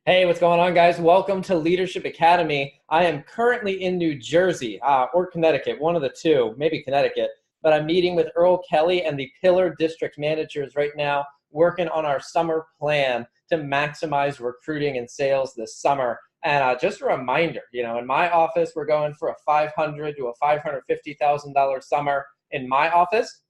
Hey, what's going on, guys? Welcome to Leadership Academy. I am currently in New Jersey or Connecticut, one of the two, maybe Connecticut, but I'm meeting with Earl Kelly and the Pillar District Managers right now, working on our summer plan to maximize recruiting and sales this summer. And just a reminder, in my office, we're going for a $500,000 to a $550,000 summer in my office.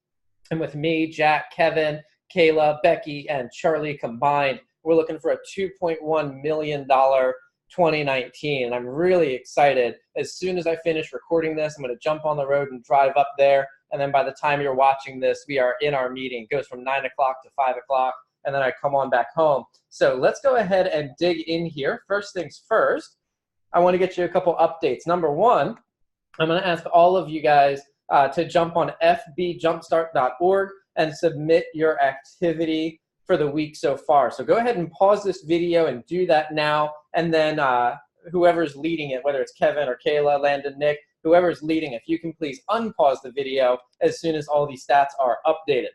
And with me, Jack, Kevin, Kayla, Becky, and Charlie combined, we're looking for a $2.1 million 2019. And I'm really excited. As soon as I finish recording this, I'm going to jump on the road and drive up there. And then by the time you're watching this, we are in our meeting. It goes from 9 o'clock to 5 o'clock. And then I come on back home. So let's go ahead and dig in here. First things first, I want to get you a couple updates. Number one, I'm going to ask all of you guys to jump on fbjumpstart.org and submit your activity for the week so far. So go ahead and pause this video and do that now. And then whoever's leading it, whether it's Kevin or Kayla, Landon, Nick, whoever's leading, if you can please unpause the video as soon as all these stats are updated.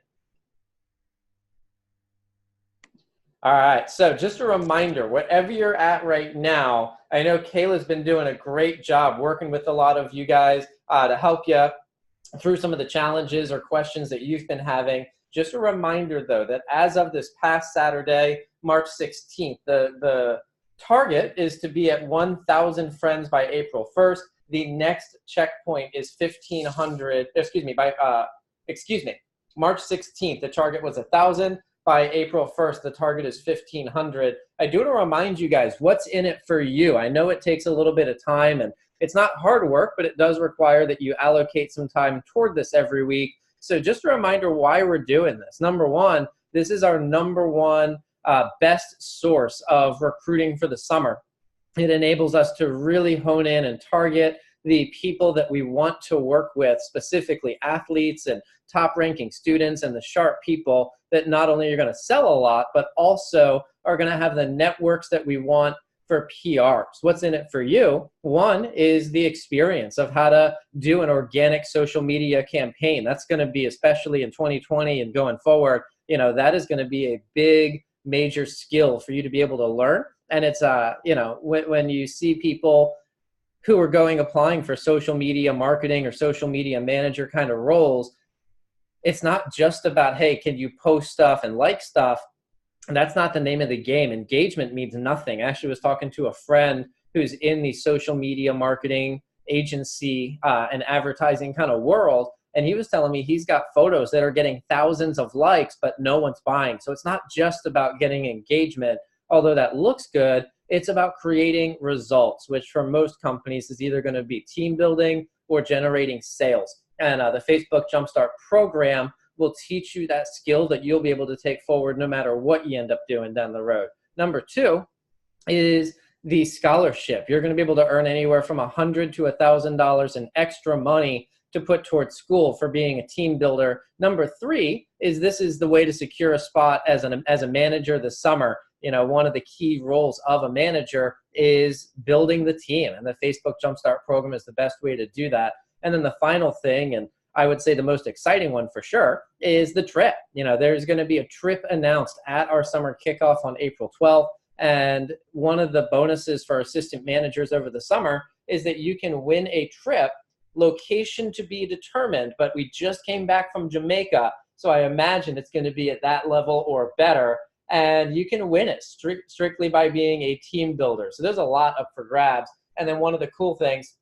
All right, so just a reminder, wherever you're at right now, I know Kayla's been doing a great job working with a lot of you guys to help you through some of the challenges or questions that you've been having. Just a reminder, though, that as of this past Saturday, March 16th, the target is to be at 1,000 friends by April 1st. The next checkpoint is 1,500, March 16th, the target was 1,000. By April 1st, the target is 1,500. I do want to remind you guys what's in it for you. I know it takes a little bit of time, and it's not hard work, but it does require that you allocate some time toward this every week. So just a reminder why we're doing this. Number one, this is our number one best source of recruiting for the summer. It enables us to really hone in and target the people that we want to work with, specifically athletes and top-ranking students and the sharp people that not only are going to sell a lot, but also are going to have the networks that we want for PRs. What's in it for you? One is the experience of how to do an organic social media campaign. That's going to be, especially in 2020 and going forward, that is going to be a big, major skill for you to be able to learn. And it's, when you see people who are applying for social media marketing or social media manager kind of roles, it's not just about, hey, can you post stuff and like stuff? And that's not the name of the game. Engagement means nothing. I actually was talking to a friend who's in the social media marketing agency and advertising kind of world, and he was telling me he's got photos that are getting thousands of likes, but no one's buying. So it's not just about getting engagement, although that looks good. It's about creating results, which for most companies is either going to be team building or generating sales. And the Facebook Jumpstart program will teach you that skill that you'll be able to take forward no matter what you end up doing down the road. Number two is the scholarship. You're going to be able to earn anywhere from $100 to $1,000 in extra money to put towards school for being a team builder. Number three is this is the way to secure a spot as a manager this summer. One of the key roles of a manager is building the team, and the Facebook Jumpstart program is the best way to do that. And then the final thing, and I would say the most exciting one for sure, is the trip. There's going to be a trip announced at our summer kickoff on April 12th. And one of the bonuses for assistant managers over the summer is that you can win a trip, location to be determined, but we just came back from Jamaica, so I imagine it's going to be at that level or better. And you can win it strictly by being a team builder. So there's a lot up for grabs. And then one of the cool things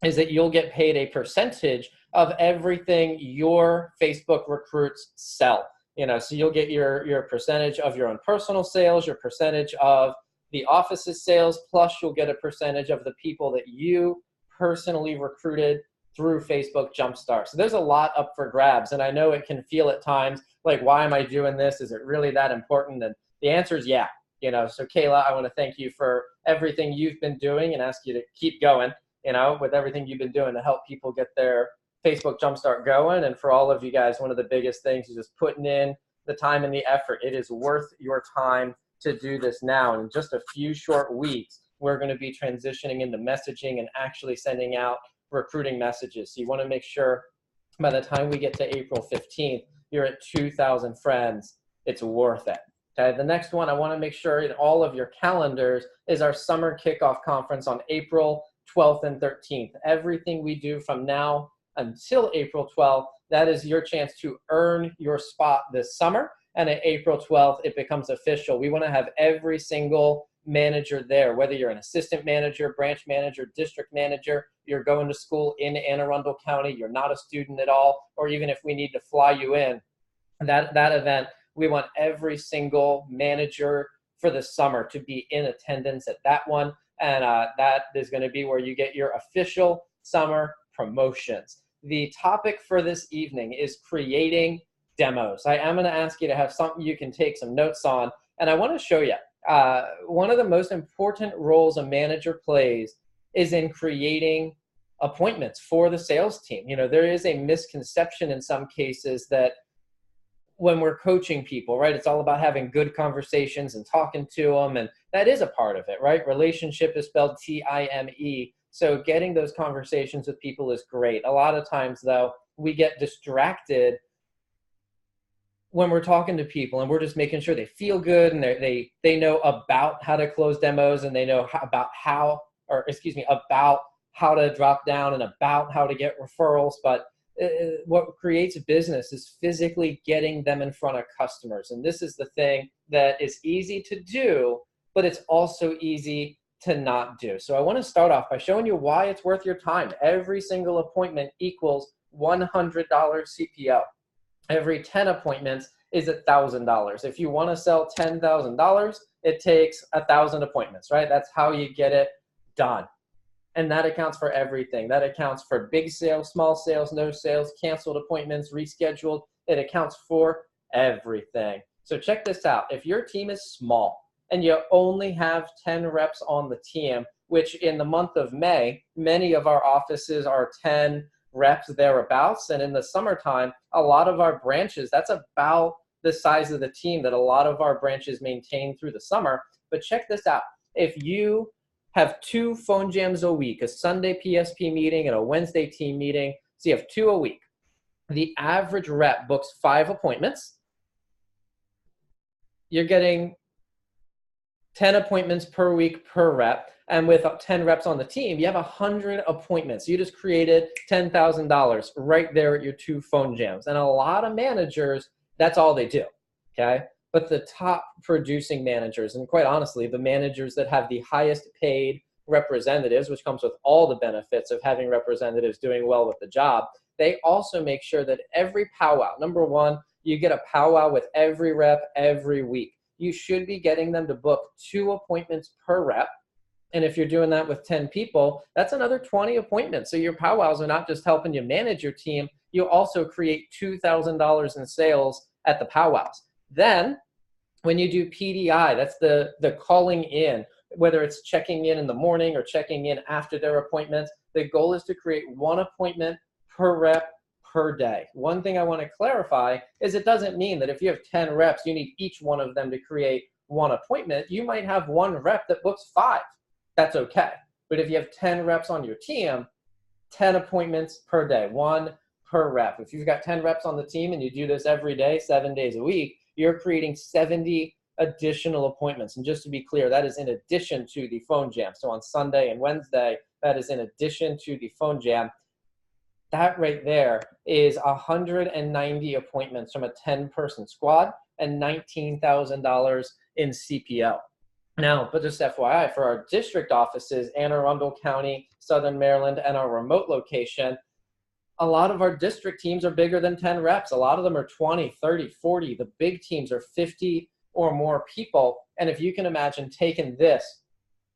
is that you'll get paid a percentage of everything your Facebook recruits sell. So you'll get your percentage of your own personal sales, your percentage of the office's sales, plus you'll get a percentage of the people that you personally recruited through Facebook Jumpstart. So there's a lot up for grabs. And I know it can feel at times like, why am I doing this? Is it really that important? And the answer is yeah. So Kayla, I want to thank you for everything you've been doing and ask you to keep going, with everything you've been doing to help people get their Facebook Jumpstart going. And for all of you guys, one of the biggest things is just putting in the time and the effort. It is worth your time to do this now. And in just a few short weeks, we're going to be transitioning into messaging and actually sending out recruiting messages. So you want to make sure by the time we get to April 15th, you're at 2,000 friends. It's worth it. Okay, the next one I want to make sure in all of your calendars is our summer kickoff conference on April 12th and 13th. Everything we do from now until April 12th, that is your chance to earn your spot this summer. And at April 12th, it becomes official. We want to have every single manager there, whether you're an assistant manager, branch manager, district manager, you're going to school in Anne Arundel County, you're not a student at all, or even if we need to fly you in, that event, we want every single manager for the summer to be in attendance at that one. And that is going to be where you get your official summer promotions. The topic for this evening is creating demos. I am going to ask you to have something you can take some notes on. And I want to show you one of the most important roles a manager plays is in creating appointments for the sales team. You know, there is a misconception in some cases that when we're coaching people, right, it's all about having good conversations and talking to them. And that is a part of it, right? Relationship is spelled T-I-M-E. So getting those conversations with people is great. A lot of times, though, we get distracted when we're talking to people and we're just making sure they feel good and they know about how to close demos and they know about how to drop down and about how to get referrals. But what creates a business is physically getting them in front of customers. And this is the thing that is easy to do, but it's also easy to not do. So I want to start off by showing you why it's worth your time. Every single appointment equals $100 CPO. Every 10 appointments is $1,000. If you want to sell $10,000, it takes 1,000 appointments, right? That's how you get it done. And that accounts for everything. That accounts for big sales, small sales, no sales, canceled appointments, rescheduled. It accounts for everything. So check this out. If your team is small and you only have 10 reps on the team, which in the month of May, many of our offices are 10 reps thereabouts. And in the summertime, a lot of our branches, that's about the size of the team that a lot of our branches maintain through the summer. But check this out. If you have 2 phone jams a week, a Sunday PSP meeting and a Wednesday team meeting, so you have 2 a week. The average rep books 5 appointments. You're getting 10 appointments per week per rep. And with 10 reps on the team, you have 100 appointments. You just created $10,000 right there at your 2 phone jams. And a lot of managers, that's all they do, okay? But the top producing managers, and quite honestly, the managers that have the highest paid representatives, which comes with all the benefits of having representatives doing well with the job, they also make sure that every powwow, number one, you get a powwow with every rep every week. You should be getting them to book 2 appointments per rep. And if you're doing that with 10 people, that's another 20 appointments. So your powwows are not just helping you manage your team, you also create $2,000 in sales at the powwows. Then when you do PDI, that's the calling in, whether it's checking in the morning or checking in after their appointments, the goal is to create 1 appointment per rep per day. One thing I want to clarify is it doesn't mean that if you have 10 reps, you need each one of them to create 1 appointment. You might have 1 rep that books 5. That's okay. But if you have 10 reps on your team, 10 appointments per day, 1 per rep. If you've got 10 reps on the team and you do this every day, 7 days a week, you're creating 70 additional appointments. And just to be clear, that is in addition to the phone jam. So on Sunday and Wednesday, that is in addition to the phone jam. That right there is 190 appointments from a 10-person squad and $19,000 in CPO. Now, but just FYI, for our district offices, Anne Arundel County, Southern Maryland, and our remote location, a lot of our district teams are bigger than 10 reps. A lot of them are 20, 30, 40. The big teams are 50 or more people. And if you can imagine taking this,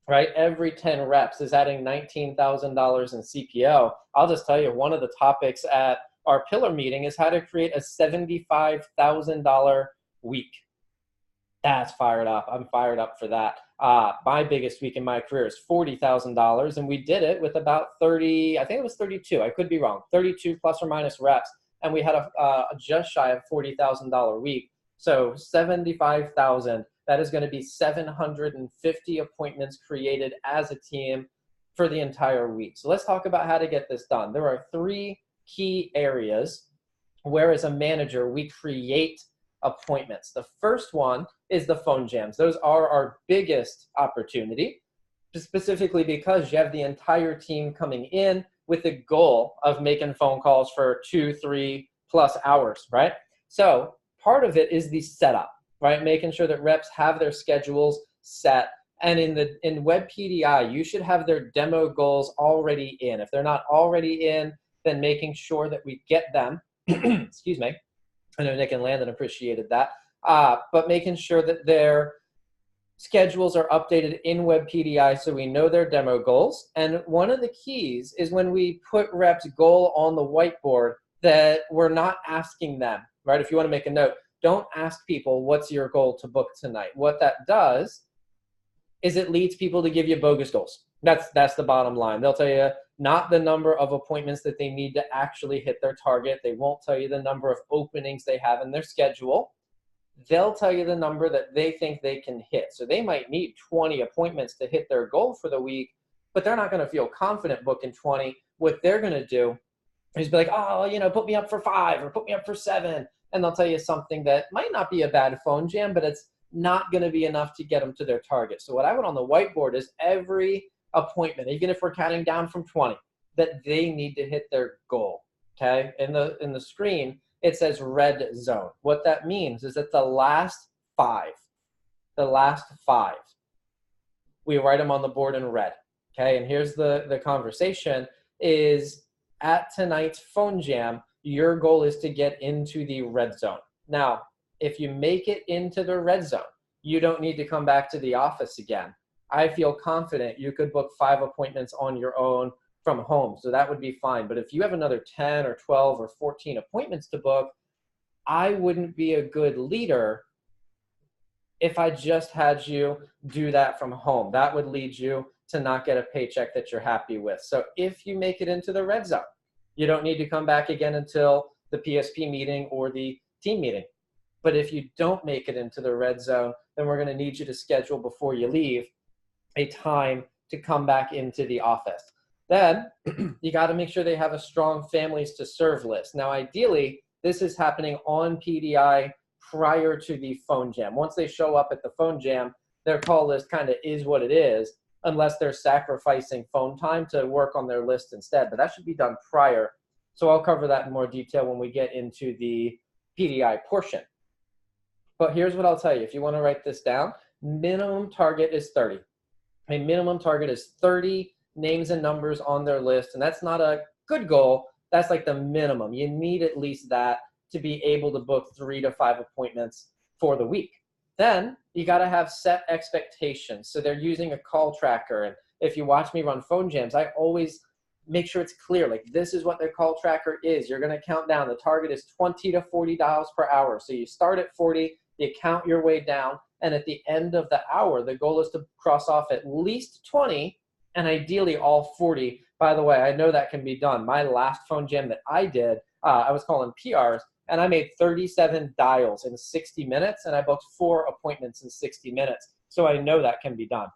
right, every 10 reps is adding $19,000 in CPO. I'll just tell you, one of the topics at our pillar meeting is how to create a $75,000 week. That's fired up. I'm fired up for that. My biggest week in my career is $40,000, and we did it with about 30, I think it was 32. I could be wrong, 32 plus or minus reps, and we had a just shy of $40,000 week. So 75,000. That is going to be 750 appointments created as a team for the entire week. So let's talk about how to get this done. There are 3 key areas where, as a manager, we create appointments. The first one is the phone jams. Those are our biggest opportunity, specifically because you have the entire team coming in with the goal of making phone calls for 2-3+ hours, right? So part of it is the setup, right? Making sure that reps have their schedules set. And in Web PDI, you should have their demo goals already in. If they're not already in, then making sure that we get them, excuse me, I know Nick and Landon appreciated that, but making sure that their schedules are updated in Web PDI so we know their demo goals. And one of the keys is when we put reps' goal on the whiteboard that we're not asking them, right? If you want to make a note, don't ask people, what's your goal to book tonight? What that does is it leads people to give you bogus goals. That's the bottom line. They'll tell you not the number of appointments that they need to actually hit their target. They won't tell you the number of openings they have in their schedule. They'll tell you the number that they think they can hit. So they might need 20 appointments to hit their goal for the week, but they're not going to feel confident booking 20. What they're going to do is be like, oh, put me up for 5 or put me up for 7. And they'll tell you something that might not be a bad phone jam, but it's not going to be enough to get them to their target. So what I want on the whiteboard is every appointment, even if we're counting down from 20, that they need to hit their goal. Okay. In the screen, it says red zone. What that means is that the last 5, we write them on the board in red. Okay. And here's the conversation is at tonight's phone jam, your goal is to get into the red zone. Now, if you make it into the red zone, you don't need to come back to the office again. I feel confident you could book 5 appointments on your own from home, so that would be fine. But if you have another 10 or 12 or 14 appointments to book, I wouldn't be a good leader if I just had you do that from home. That would lead you to not get a paycheck that you're happy with. So if you make it into the red zone, you don't need to come back again until the PSP meeting or the team meeting. But if you don't make it into the red zone, then we're going to need you to schedule before you leave a time to come back into the office. Then you got to make sure they have a strong families to serve list. Now, ideally, this is happening on PDI prior to the phone jam. Once they show up at the phone jam, their call list kind of is what it is, unless they're sacrificing phone time to work on their list instead. But that should be done prior. So I'll cover that in more detail when we get into the PDI portion. But here's what I'll tell you. If you want to write this down, minimum target is 30. A minimum target is 30 names and numbers on their list. And that's not a good goal. That's like the minimum. You need at least that to be able to book 3 to 5 appointments for the week. Then you got to have set expectations. So they're using a call tracker. And if you watch me run phone jams, I always make sure it's clear. Like, this is what their call tracker is. You're going to count down. The target is 20 to 40 dials per hour. So you start at 40, you count your way down. And at the end of the hour, the goal is to cross off at least 20 and ideally all 40. By the way, I know that can be done. My last phone jam that I did, I was calling PRs, and I made 37 dials in 60 minutes, and I booked 4 appointments in 60 minutes. So I know that can be done,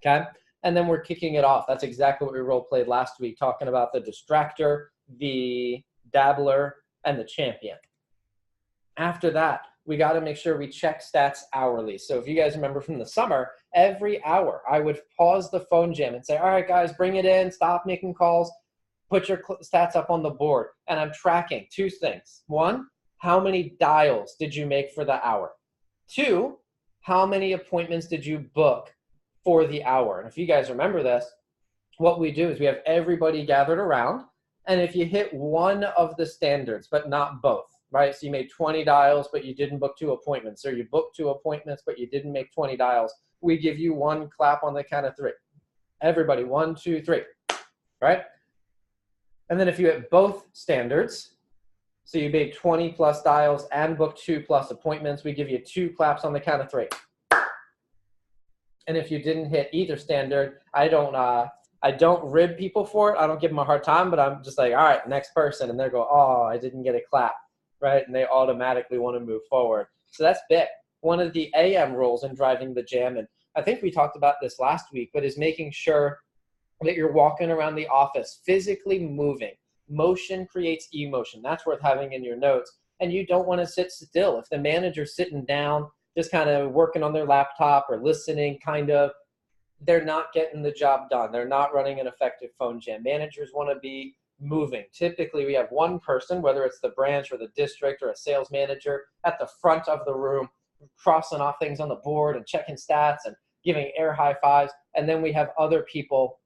okay? And then we're kicking it off. That's exactly what we role played last week, talking about the distractor, the dabbler, and the champion. After that, we got to make sure we check stats hourly. So if you guys remember from the summer, every hour I would pause the phone jam and say, all right, guys, bring it in, stop making calls, put your stats up on the board. And I'm tracking 2 things. 1, how many dials did you make for the hour? 2, how many appointments did you book for the hour? And if you guys remember this, what we do is we have everybody gathered around. And if you hit one of the standards, but not both, right? So you made 20 dials, but you didn't book 2 appointments, or you booked 2 appointments, but you didn't make 20 dials, we give you 1 clap on the count of 3. Everybody, 1, 2, 3, right? And then if you hit both standards, so you made 20 plus dials and booked 2 plus appointments, we give you 2 claps on the count of 3. And if you didn't hit either standard, I don't rib people for it. I don't give them a hard time, but I'm just like, all right, next person. And they go, oh, I didn't get a clap, right? And they automatically want to move forward. So that's big. One of the AM rules in driving the jam, and I think we talked about this last week, but is making sure that you're walking around the office, physically moving. Motion creates emotion. That's worth having in your notes. and you don't want to sit still. If the manager's sitting down, just kind of working on their laptop or listening, they're not getting the job done. They're not running an effective phone jam. Managers want to be moving. Typically, we have one person, whether it's the branch or the district or a sales manager, at the front of the room, crossing off things on the board and checking stats and giving air high fives. And then we have other people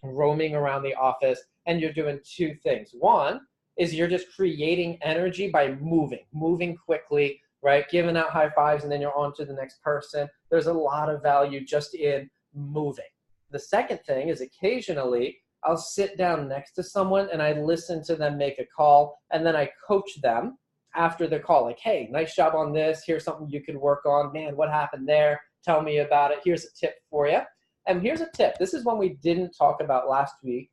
roaming around the office, and you're doing two things. One is you're just creating energy by moving quickly, right? Giving out high fives, and then you're on to the next person. There's a lot of value just in moving. The second thing is occasionally I'll sit down next to someone and I listen to them make a call, and then I coach them after the call. Like, hey, nice job on this. Here's something you could work on. Man, what happened there? Tell me about it. Here's a tip for you. And here's a tip. This is one we didn't talk about last week.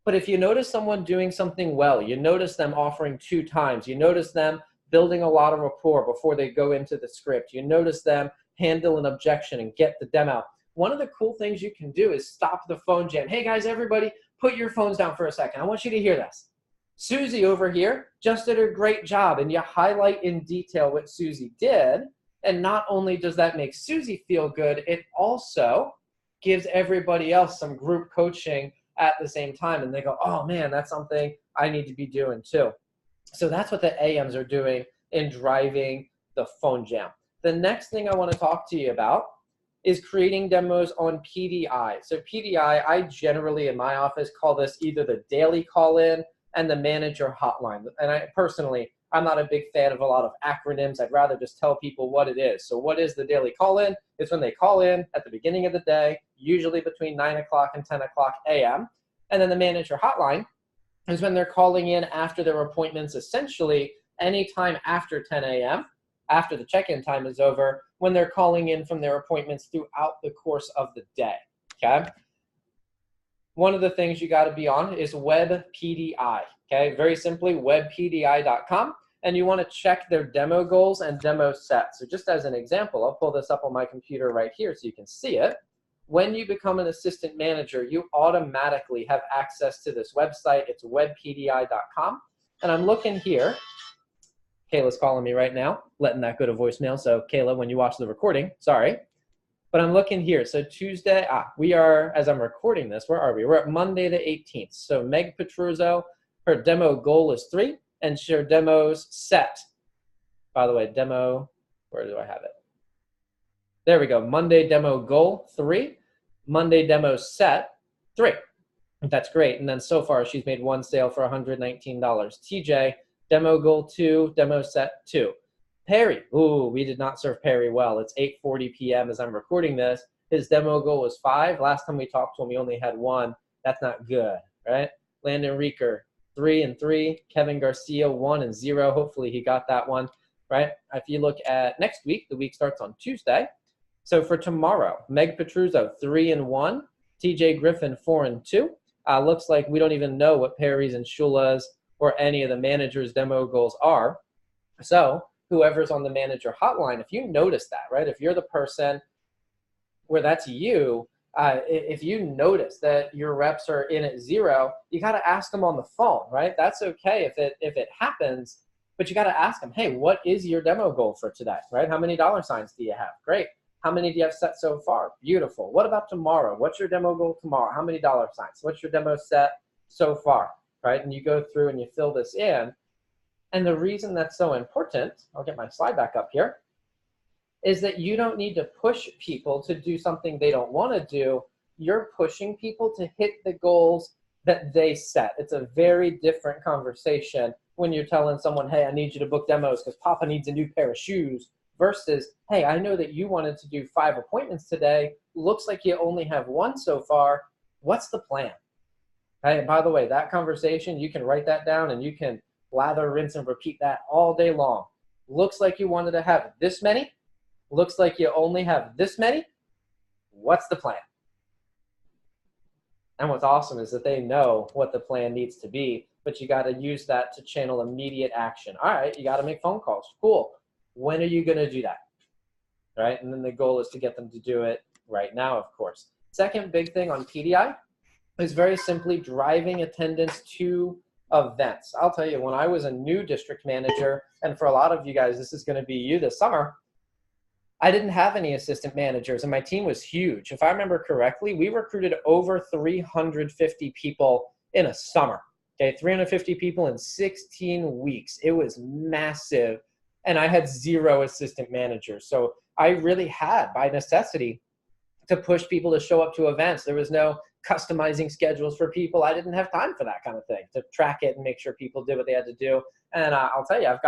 But if you notice someone doing something well, you notice them offering 2 times, you notice them building a lot of rapport before they go into the script, you notice them handle an objection and get the demo. One of the cool things you can do is stop the phone jam. Hey guys, everybody, put your phones down for a second. I want you to hear this. Susie over here just did a great job, and you highlight in detail what Susie did. And not only does that make Susie feel good, it also gives everybody else some group coaching at the same time. And they go, oh man, that's something I need to be doing too. So that's what the AMs are doing in driving the phone jam. The next thing I want to talk to you about is creating demos on PDI. So PDI, I generally in my office call this either the daily call-in and the manager hotline. And I'm not a big fan of a lot of acronyms. I'd rather just tell people what it is. So what is the daily call-in? It's when they call in at the beginning of the day, usually between 9 o'clock and 10 o'clock a.m. And then the manager hotline is when they're calling in after their appointments, essentially anytime after 10 a.m., after the check-in time is over, when they're calling in from their appointments throughout the course of the day, okay? One of the things you got to be on is WebPDI, okay? Very simply, webpdi.com. And you want to check their demo goals and demo sets. So just as an example, I'll pull this up on my computer right here so you can see it. When you become an assistant manager, you automatically have access to this website. It's webpdi.com. And I'm looking here. Kayla's calling me right now, letting that go to voicemail. So Kayla, when you watch the recording, sorry. But I'm looking here. So Tuesday, we are, as I'm recording this, where are we? We're at Monday the 18th. So Meg Petruzzo, her demo goal is 3. And share demos set. By the way, demo, where do I have it? There we go. Monday demo goal 3. Monday demo set 3. That's great. And then so far she's made 1 sale for $119. TJ, demo goal 2, demo set 2. Perry, ooh, we did not serve Perry well. It's 8:40 p.m. as I'm recording this. His demo goal was 5. Last time we talked to him, we only had 1. That's not good, right? Landon Reeker, 3 and 3. Kevin Garcia, 1 and 0. Hopefully he got that one, right? If you look at next week, the week starts on Tuesday. So for tomorrow, Meg Petruzzo, 3 and 1. TJ Griffin, 4 and 2. Looks like we don't even know what Perry's and Shula's or any of the managers' demo goals are. So whoever's on the manager hotline, if you notice that, right? If you're the person where that's you, if you notice that your reps are in at 0, you got to ask them on the phone, right? That's okay if it happens, but you got to ask them, hey, what is your demo goal for today, right? How many dollar signs do you have? Great. How many do you have set so far? Beautiful. What about tomorrow? What's your demo goal tomorrow? How many dollar signs? What's your demo set so far, right? And you go through and you fill this in. And the reason that's so important, I'll get my slide back up here, is that you don't need to push people to do something they don't want to do. You're pushing people to hit the goals that they set. It's a very different conversation when you're telling someone, hey, I need you to book demos because Papa needs a new pair of shoes, versus, hey, I know that you wanted to do 5 appointments today. Looks like you only have 1 so far. What's the plan? Hey, by the way, that conversation, you can write that down and you can lather, rinse, and repeat that all day long. Looks like you wanted to have this many. Looks like you only have this many. What's the plan? And what's awesome is that they know what the plan needs to be, but you got to use that to channel immediate action. All right, you got to make phone calls. Cool. When are you going to do that? Right? And then the goal is to get them to do it right now, of course. Second big thing on PDI is very simply driving attendance to events. I'll tell you, when I was a new district manager, and for a lot of you guys, this is going to be you this summer, I didn't have any assistant managers and my team was huge. If I remember correctly, we recruited over 350 people in a summer. Okay, 350 people in 16 weeks. It was massive. And I had 0 assistant managers. So I really had, by necessity, to push people to show up to events. There was no customizing schedules for people. I didn't have time for that kind of thing, to track it and make sure people did what they had to do. And I'll tell you, I've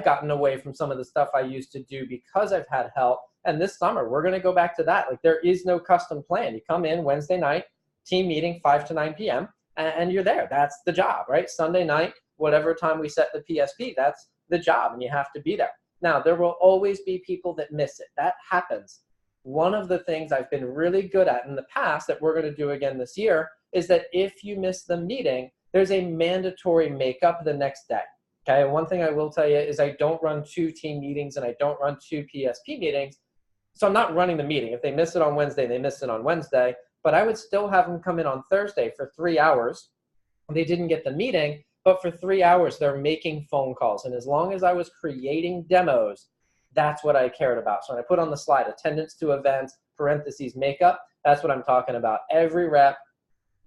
gotten away from some of the stuff I used to do because I've had help. And this summer, we're going to go back to that. Like, there is no custom plan. You come in Wednesday night, team meeting, 5 to 9 p.m., and you're there. That's the job, right? Sunday night, whatever time we set the PSP, that's the job, and you have to be there. Now, there will always be people that miss it. That happens. One of the things I've been really good at in the past that we're going to do again this year is that if you miss the meeting, there's a mandatory makeup the next day. Okay, one thing I will tell you is I don't run 2 team meetings and I don't run 2 PSP meetings. So I'm not running the meeting. If they miss it on Wednesday, they miss it on Wednesday. But I would still have them come in on Thursday for 3 hours. They didn't get the meeting, but for 3 hours, they're making phone calls. And as long as I was creating demos, that's what I cared about. So when I put on the slide, attendance to events, parentheses, makeup, that's what I'm talking about. Every rep,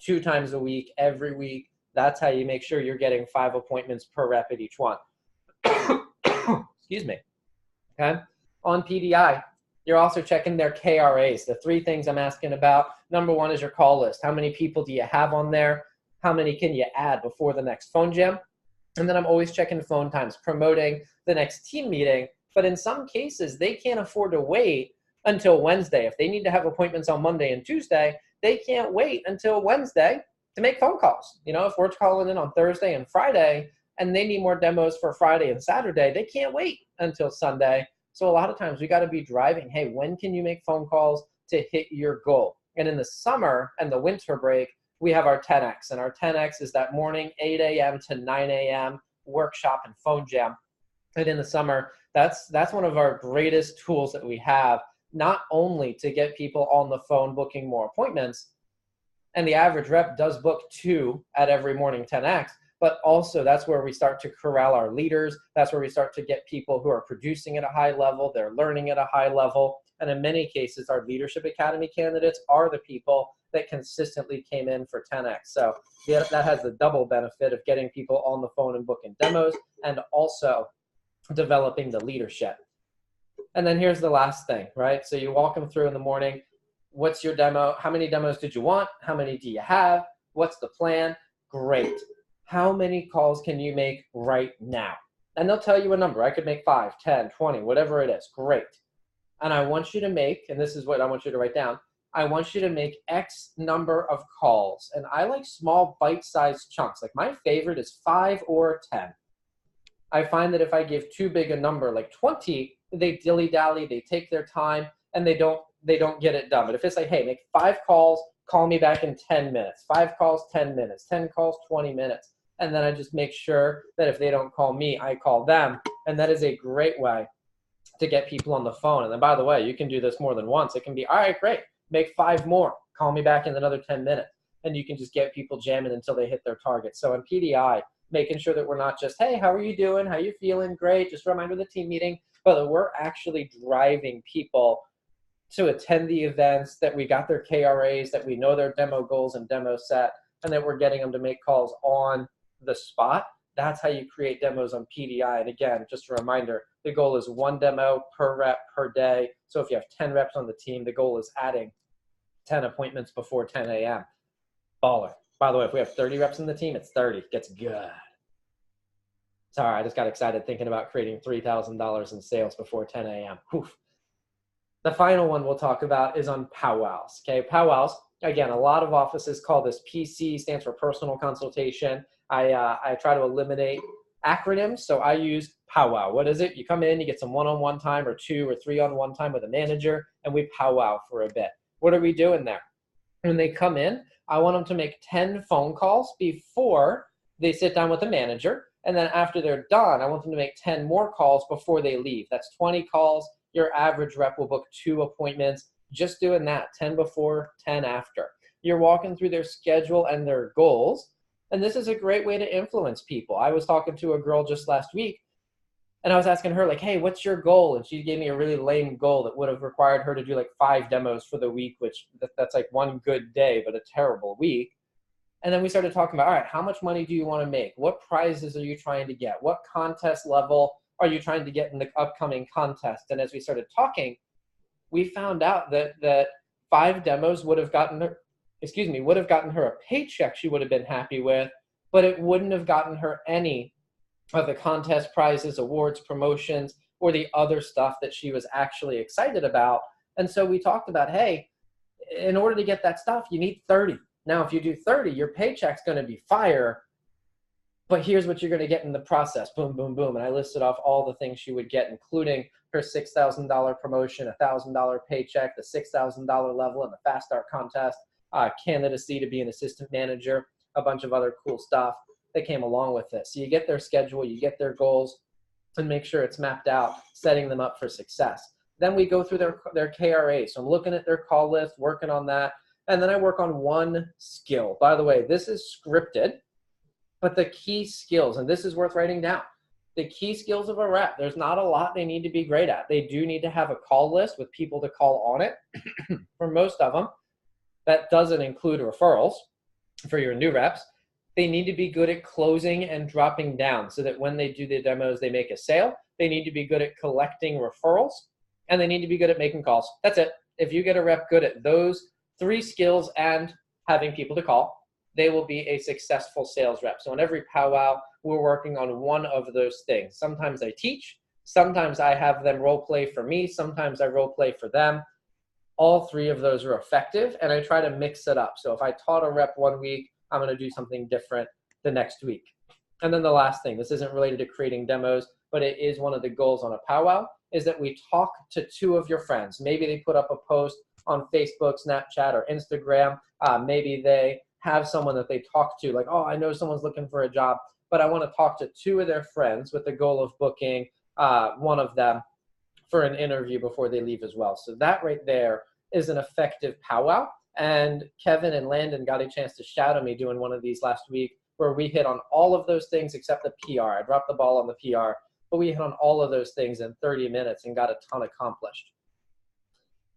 2 times a week, every week. That's how you make sure you're getting 5 appointments per rep at each one. Excuse me. Okay. On PDI, you're also checking their KRAs. The 3 things I'm asking about. Number 1 is your call list. How many people do you have on there? How many can you add before the next phone jam? And then I'm always checking phone times, promoting the next team meeting. But in some cases, they can't afford to wait until Wednesday. If they need to have appointments on Monday and Tuesday, they can't wait until Wednesday to make phone calls. You know, if we're calling in on Thursday and Friday and they need more demos for Friday and Saturday, they can't wait until Sunday. So a lot of times we got to be driving, hey, when can you make phone calls to hit your goal? And in the summer and the winter break, we have our 10X. And our 10X is that morning 8 a.m. to 9 a.m. workshop and phone jam. And in the summer, that's one of our greatest tools that we have, not only to get people on the phone booking more appointments, and the average rep does book 2 at every morning 10X, but also that's where we start to corral our leaders. That's where we start to get people who are producing at a high level, they're learning at a high level. And in many cases, our Leadership Academy candidates are the people that consistently came in for 10X. So that has the double benefit of getting people on the phone and booking demos, and also developing the leadership. And then here's the last thing, right? So you walk them through in the morning. What's your demo? How many demos did you want? How many do you have? What's the plan? Great. How many calls can you make right now? And they'll tell you a number. I could make 5, 10, 20, whatever it is. Great. And I want you to make, and this is what I want you to write down, I want you to make X number of calls. And I like small bite-sized chunks. Like my favorite is 5 or 10. I find that if I give too big a number, like 20, they dilly-dally, they take their time, and they don't get it done. But if it's like, hey, make 5 calls, call me back in 10 minutes. 5 calls, 10 minutes. 10 calls, 20 minutes. And then I just make sure that if they don't call me, I call them. And that is a great way to get people on the phone. And then, by the way, you can do this more than once. It can be, all right, great. Make 5 more. Call me back in another 10 minutes. And you can just get people jamming until they hit their target. So in PDI, making sure that we're not just, hey, how are you doing? How you feeling? Great. Just a reminder of the team meeting. But that we're actually driving people to attend the events, that we got their KRAs, that we know their demo goals and demo set, and that we're getting them to make calls on the spot. That's how you create demos on PDI. And again, just a reminder, the goal is 1 demo per rep per day. So if you have 10 reps on the team, the goal is adding 10 appointments before 10 a.m. Baller. By the way, if we have 30 reps in the team, it's 30. Gets good. Sorry, I just got excited thinking about creating $3,000 in sales before 10 a.m. The final one we'll talk about is on powwows. Okay, powwows, again, a lot of offices call this PC, stands for personal consultation. I try to eliminate acronyms, so I use powwow. What is it? You come in, you get some one-on-one time or 2 or 3-on-1 time with a manager, and we powwow for a bit. What are we doing there? When they come in, I want them to make 10 phone calls before they sit down with the manager. And then after they're done, I want them to make 10 more calls before they leave. That's 20 calls. Your average rep will book 2 appointments. Just doing that, 10 before, 10 after. You're walking through their schedule and their goals. And this is a great way to influence people. I was talking to a girl just last week, and I was asking her, like, hey, what's your goal? And she gave me a really lame goal that would have required her to do like 5 demos for the week, which that's like one good day, but a terrible week. And then we started talking about, all right, how much money do you want to make? What prizes are you trying to get? What contest level are you trying to get in the upcoming contest? And as we started talking, we found out that 5 demos would have gotten her, would have gotten her a paycheck she would have been happy with, but it wouldn't have gotten her any of the contest prizes, awards, promotions, or the other stuff that she was actually excited about. And so we talked about, hey, in order to get that stuff, you need 30. Now, if you do 30, your paycheck's going to be fire, but here's what you're going to get in the process. Boom, boom, boom. And I listed off all the things she would get, including her $6,000 promotion, $1,000 paycheck, the $6,000 level in the Fast Start contest, candidacy to be an assistant manager, a bunch of other cool stuff that came along with it. So you get their schedule, you get their goals, and make sure it's mapped out, setting them up for success. Then we go through their KRA. So I'm looking at their call list, working on that, and then I work on one skill. By the way, this is scripted, but the key skills, and this is worth writing down, the key skills of a rep, there's not a lot they need to be great at. They do need to have a call list with people to call on it. For most of them, that doesn't include referrals for your new reps. They need to be good at closing and dropping down so that when they do the demos, they make a sale. They need to be good at collecting referrals, and they need to be good at making calls. That's it. If you get a rep good at those 3 skills and having people to call, they will be a successful sales rep. So in every powwow, we're working on one of those things. Sometimes I teach, sometimes I have them role play for me, sometimes I role play for them. All 3 of those are effective, and I try to mix it up. So if I taught a rep one week, I'm going to do something different the next week. And then the last thing, this isn't related to creating demos, but it is one of the goals on a powwow, is that we talk to 2 of your friends. Maybe they put up a post on Facebook, Snapchat, or Instagram. Maybe they have someone that they talk to, like, oh, I know someone's looking for a job, but I want to talk to 2 of their friends with the goal of booking one of them for an interview before they leave as well. So that right there is an effective powwow. And Kevin and Landon got a chance to shadow me doing one of these last week where we hit on all of those things except the PR. I dropped the ball on the PR, but we hit on all of those things in 30 minutes and got a ton accomplished.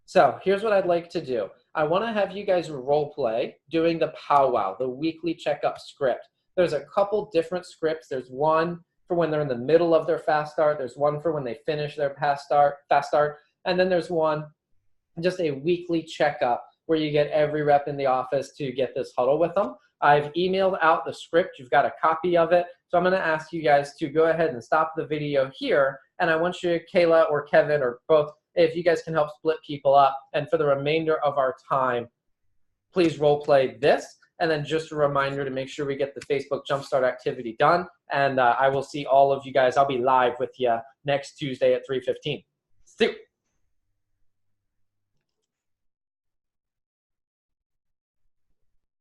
So here's what I'd like to do. I want to have you guys role play doing the powwow, the weekly checkup script. There's a couple different scripts. There's one for when they're in the middle of their fast start. There's one for when they finish their fast start. And then there's one, just a weekly checkup, where you get every rep in the office to get this huddle with them. I've emailed out the script. You've got a copy of it. So I'm going to ask you guys to go ahead and stop the video here. And I want you, Kayla or Kevin or both, if you guys can help split people up. And for the remainder of our time, please role play this. And then just a reminder to make sure we get the Facebook Jumpstart activity done. And I will see all of you guys. I'll be live with you next Tuesday at 3:15. See you.